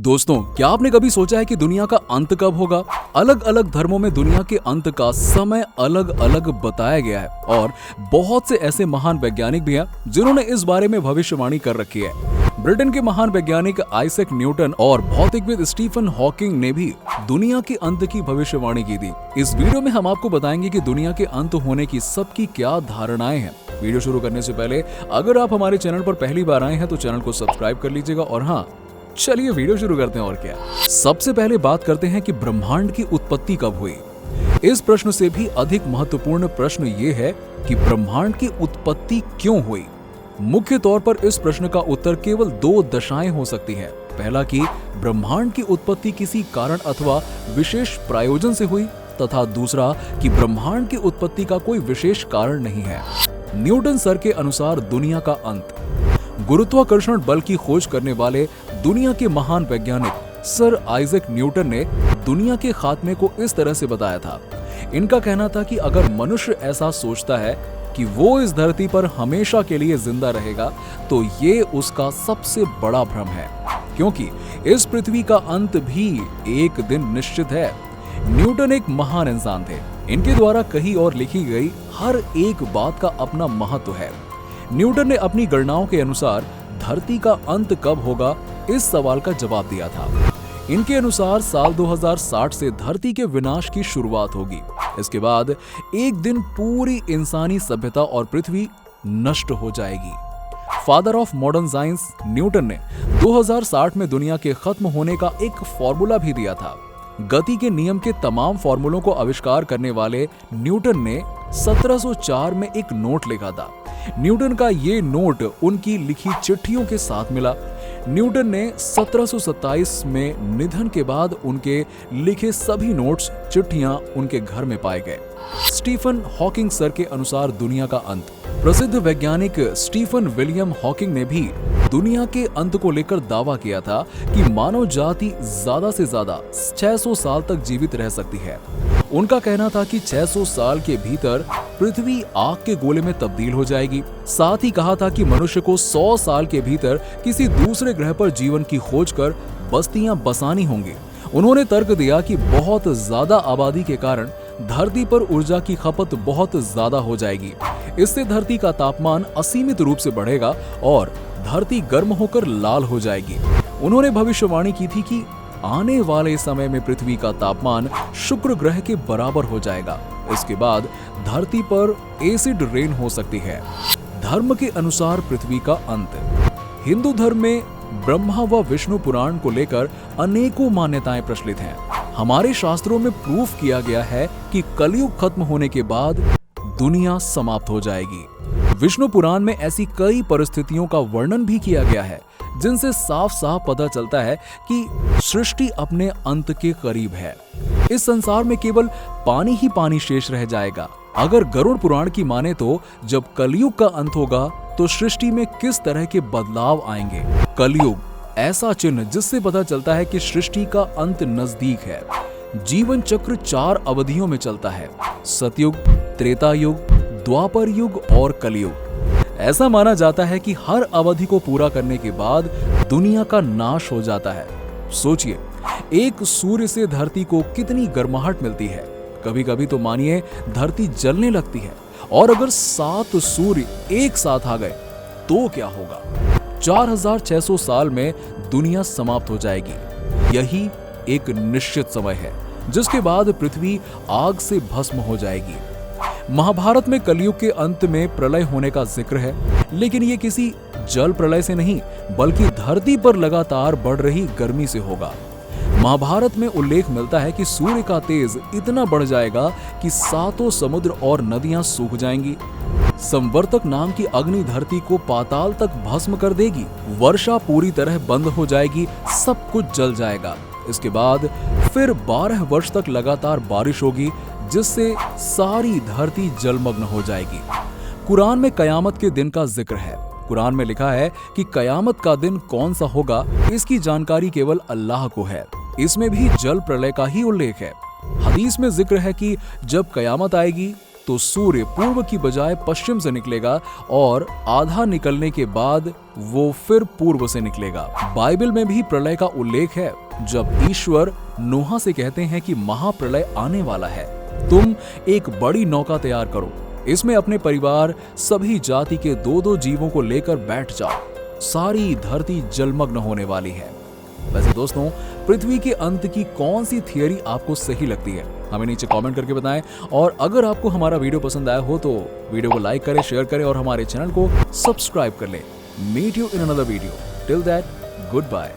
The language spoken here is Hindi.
दोस्तों, क्या आपने कभी सोचा है कि दुनिया का अंत कब होगा? अलग अलग धर्मों में दुनिया के अंत का समय अलग अलग बताया गया है और बहुत से ऐसे महान वैज्ञानिक भी हैं जिन्होंने इस बारे में भविष्यवाणी कर रखी है। ब्रिटेन के महान वैज्ञानिक आइजैक न्यूटन और भौतिकविद स्टीफन हॉकिंग ने भी दुनिया के अंत की भविष्यवाणी की थी। इस वीडियो में हम आपको बताएंगे कि दुनिया के अंत होने की सबकी क्या धारणाएं हैं। वीडियो शुरू करने से पहले अगर आप हमारे चैनल पर पहली बार आए हैं तो चैनल को सब्सक्राइब कर लीजिएगा और हाँ, चलिए वीडियो शुरू करते हैं। और क्या, सबसे पहले बात करते हैं कि ब्रह्मांड की उत्पत्ति कब हुई। इस प्रश्न से भी अधिक महत्वपूर्ण प्रश्न ये है कि ब्रह्मांड की उत्पत्ति क्यों हुई। मुख्य तौर पर इस प्रश्न का उत्तर केवल दो दशाएं हो सकती हैं। पहला कि ब्रह्मांड की उत्पत्ति किसी कारण अथवा विशेष प्रायोजन से हुई, तथा दूसरा कि ब्रह्मांड की उत्पत्ति का कोई विशेष कारण नहीं है। न्यूटन सर के अनुसार दुनिया का अंत। गुरुत्वाकर्षण बल की खोज करने वाले दुनिया के महान वैज्ञानिक सर आइजैक न्यूटन ने दुनिया के खात्मे को इस तरह से बताया था। इनका कहना था कि अगर मनुष्य ऐसा सोचता है कि वो इस धरती पर हमेशा के लिए जिंदा रहेगा तो ये उसका सबसे बड़ा भ्रम है, क्योंकि इस पृथ्वी का अंत भी एक दिन निश्चित है। न्यूटन एक महान इंसान थे। इनके द्वारा कही और लिखी गई हर एक बात का अपना महत्व है। न्यूटन ने अपनी गणनाओं के अनुसार धरती का अंत कब होगा इस सवाल का जवाब दिया था। इनके अनुसार साल 2060 से धरती के विनाश की शुरुआत होगी। इसके बाद एक दिन पूरी इंसानी सभ्यता और पृथ्वी नष्ट हो जाएगी। Father of modern science Newton ने 2060 में दुनिया के खत्म होने का एक फॉर्मूला भी दिया था। गति के नियम के तमाम फॉर्मूलों को आविष्कार करने वाले न्यूटन ने 1704 में एक नोट लिखा था। न्यूटन का ये नोट उनकी लिखी चिट्ठियों के साथ मिला। न्यूटन ने 1727 में निधन के बाद उनके लिखे सभी नोट्स, चिट्ठियां उनके घर में पाए गए। स्टीफन हॉकिंग सर के अनुसार दुनिया का अंत। प्रसिद्ध वैज्ञानिक स्टीफन विलियम हॉकिंग ने भी दुनिया के अंत को लेकर दावा किया था कि मानव जाति ज्यादा से ज्यादा 600 साल तक जीवित रह सकती है। उनका कहना था कि 600 साल के भीतर पृथ्वी आग के गोले में तब्दील हो जाएगी। साथ ही कहा था कि मनुष्य को 100 साल के भीतर किसी दूसरे ग्रह पर जीवन की खोज कर बस्तियां बसानी होंगी। उन्होंने तर्क दिया कि बहुत ज्यादा आबादी के कारण धरती पर ऊर्जा की खपत बहुत ज्यादा हो जाएगी। इससे धरती का तापमान असीमित रूप से बढ़ेगा और धरती गर्म होकर लाल हो जाएगी। उन्होंने भविष्यवाणी की थी कि आने वाले समय में पृथ्वी का तापमान शुक्र ग्रह के बराबर हो जाएगा। इसके बाद धरती पर एसिड रेन हो सकती है। धर्म के अनुसार पृथ्वी का अंत। हिंदू धर्म में ब्रह्मा व विष्णु पुराण को लेकर अनेकों मान्यताएं प्रचलित हैं। हमारे शास्त्रों में प्रूफ किया गया है कि कलयुग खत्म होने के बाद दुनिया समाप्त हो जाएगी। विष्णु पुराण में ऐसी कई परिस्थितियों का वर्णन भी किया गया है जिनसे साफ साफ पता चलता है कि सृष्टि अपने अंत के करीब है। इस संसार में केवल पानी ही पानी शेष रह जाएगा। अगर गरुड़ पुराण की माने तो जब कलयुग का अंत होगा तो सृष्टि में किस तरह के बदलाव आएंगे। कलयुग ऐसा चिन्ह जिससे पता चलता है कि सृष्टि का अंत नजदीक है। जीवन चक्र 4 अवधियों में चलता है: सतयुग, त्रेता युग, द्वापर युग और कलयुग। ऐसा माना जाता है कि हर अवधि को पूरा करने के बाद दुनिया का नाश हो जाता है। सोचिए, एक सूर्य से धरती को कितनी गर्माहट मिलती है। कभी कभी तो मानिए धरती जलने लगती है। और अगर 7 सूर्य एक साथ आ गए तो क्या होगा? 4600 साल में दुनिया समाप्त हो जाएगी। यही एक निश्चित समय है जिसके बाद पृथ्वी आग से भस्म हो जाएगी। महाभारत में कलयुग के अंत में प्रलय होने का जिक्र है, लेकिन ये किसी जल प्रलय से नहीं बल्कि धरती पर लगातार बढ़ रही गर्मी से होगा। महाभारत में उल्लेख मिलता है कि सूर्य का तेज इतना बढ़ जाएगा कि 7 समुद्र और नदियां सूख जाएंगी। संवर्तक नाम की अग्नि धरती को पाताल तक भस्म कर देगी। वर्षा पूरी तरह बंद हो जाएगी, सब कुछ जल जाएगा। इसके बाद फिर 12 वर्ष तक लगातार बारिश होगी जिससे सारी धरती जलमग्न हो जाएगी। कुरान में कयामत के दिन का जिक्र है। कुरान में लिखा है कि कयामत का दिन कौन सा होगा इसकी जानकारी केवल अल्लाह को है। इसमें भी जल प्रलय का ही उल्लेख है। हदीस में जिक्र है कि जब कयामत आएगी तो सूर्य पूर्व की बजाय पश्चिम से निकलेगा और आधा निकलने के बाद वो फिर पूर्व से निकलेगा। बाइबल में भी प्रलय का उल्लेख है, जब ईश्वर नोहा से कहते हैं कि महाप्रलय आने वाला है, तुम एक बड़ी नौका तैयार करो, इसमें अपने परिवार सभी जाति के 2-2 जीवों को लेकर बैठ जाओ, सारी धरती जलमग्न होने वाली है। वैसे दोस्तों, पृथ्वी के अंत की कौन सी थियरी आपको सही लगती है, हमें नीचे कमेंट करके बताएं। और अगर आपको हमारा वीडियो पसंद आया हो तो वीडियो को लाइक करें, शेयर करें और हमारे चैनल को सब्सक्राइब कर लें। Meet you in another video, till that good bye.